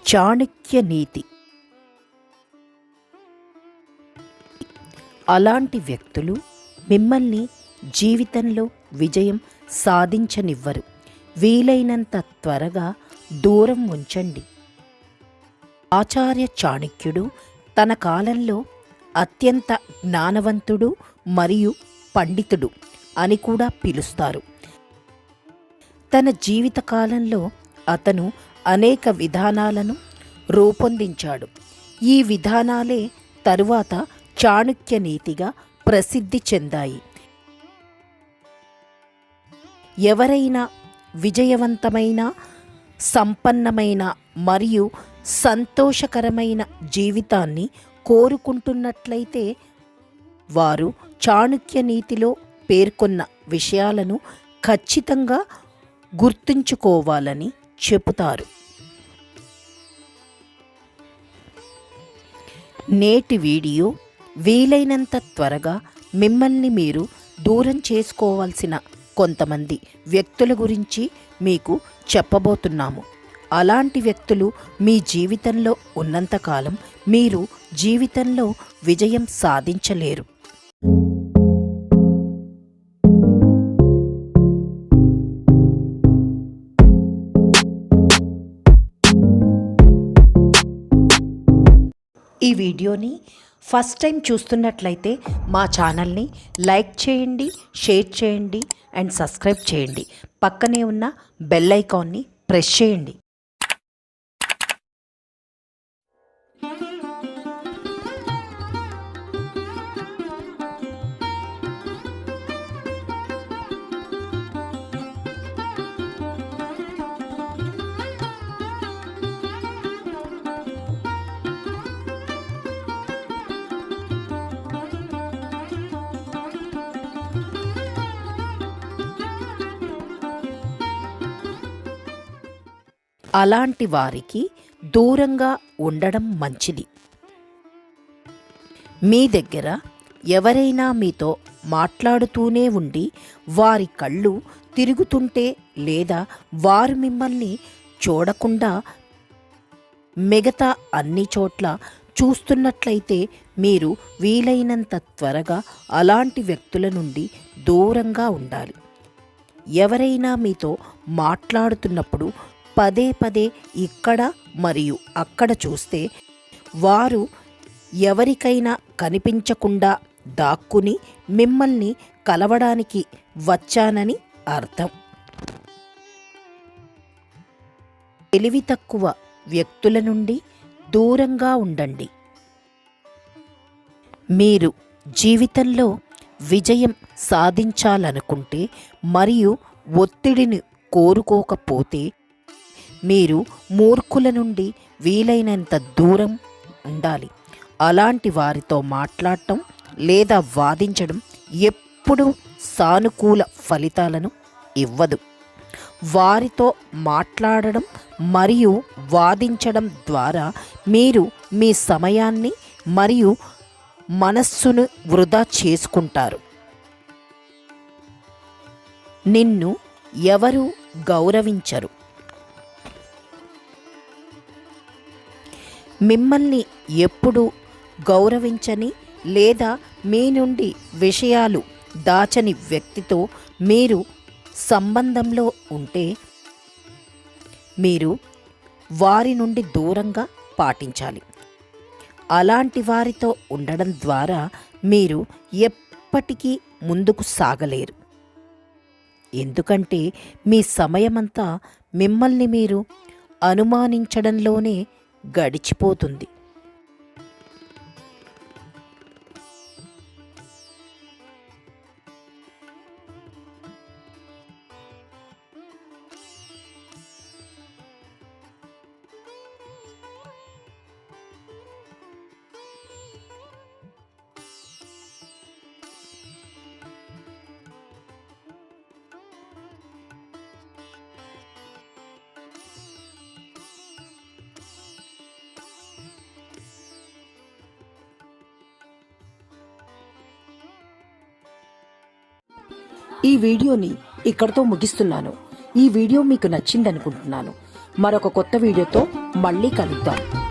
చాణక్య నీతి. అలాంటి వ్యక్తులు మిమ్మల్ని జీవితంలో విజయం సాధించనివ్వరు. వీలైనంత త్వరగా దూరం ఉంచండి. ఆచార్య చాణక్యుడు తన కాలంలో అత్యంత జ్ఞానవంతుడు మరియు పండితుడు అని కూడా పిలుస్తారు. తన జీవితకాలంలో అతను అనేక విధానాలను రూపొందించాడు. ఈ విధానాలే తరువాత చాణక్య నీతిగా ప్రసిద్ధి చెందాయి. ఎవరైనా విజయవంతమైన, సంపన్నమైన మరియు సంతోషకరమైన జీవితాన్ని కోరుకుంటున్నట్లయితే వారు చాణక్య నీతిలో పేర్కొన్న విషయాలను ఖచ్చితంగా గుర్తుంచుకోవాలని చెబుతారు. నేటి వీడియో వీలైనంత త్వరగా మిమ్మల్ని మీరు దూరం చేసుకోవాల్సిన కొంతమంది వ్యక్తుల గురించి మీకు చెప్పబోతున్నాము. అలాంటి వ్యక్తులు మీ జీవితంలో ఉన్నంతకాలం మీరు జీవితంలో విజయం సాధించలేరు. ఈ వీడియోని ఫస్ట్ టైం చూస్తున్నట్లయితే మా ఛానల్ని లైక్ చేయండి, షేర్ చేయండి అండ్ సబ్స్క్రైబ్ చేయండి. పక్కనే ఉన్న బెల్ ఐకాన్ని ప్రెస్ చేయండి. అలాంటి వారికి దూరంగా ఉండడం మంచిది. మీ దగ్గర ఎవరైనా మీతో మాట్లాడుతూనే ఉండి వారి కళ్ళు తిరుగుతుంటే లేదా వారు మిమ్మల్ని చూడకుండా మిగతా అన్ని చోట్ల చూస్తున్నట్లయితే మీరు వీలైనంత త్వరగా అలాంటి వ్యక్తుల నుండి దూరంగా ఉండాలి. ఎవరైనా మీతో మాట్లాడుతున్నప్పుడు పదే పదే ఇక్కడ మరియు అక్కడ చూస్తే వారు ఎవరికైనా కనిపించకుండా దాక్కుని మిమ్మల్ని కలవడానికి వచ్చానని అర్థం. తెలివి తక్కువ వ్యక్తుల నుండి దూరంగా ఉండండి. మీరు జీవితంలో విజయం సాధించాలనుకుంటే మరియు ఒత్తిడిని కోరుకోకపోతే మీరు మూర్ఖుల నుండి వీలైనంత దూరం ఉండాలి. అలాంటి వారితో మాట్లాడటం లేదా వాదించడం ఎప్పుడూ సానుకూల ఫలితాలను ఇవ్వదు. వారితో మాట్లాడడం మరియు వాదించడం ద్వారా మీరు మీ సమయాన్ని మరియు మనస్సును వృధా చేసుకుంటారు. నిన్ను ఎవరు గౌరవించరు. మిమ్మల్ని ఎప్పుడూ గౌరవించని లేదా మీ నుండి విషయాలు దాచని వ్యక్తితో మీరు సంబంధంలో ఉంటే మీరు వారి నుండి దూరంగా పాటించాలి. అలాంటి వారితో ఉండడం ద్వారా మీరు ఎప్పటికీ ముందుకు సాగలేరు. ఎందుకంటే మీ సమయమంతా మిమ్మల్ని మీరు అనుమానించడంలోనే గడిచిపోతుంది. ఈ వీడియోని ఇక్కడితో ముగిస్తున్నాను. ఈ వీడియో మీకు నచ్చిందనుకుంటున్నాను. మరొక కొత్త వీడియోతో మళ్ళీ కలుద్దాం.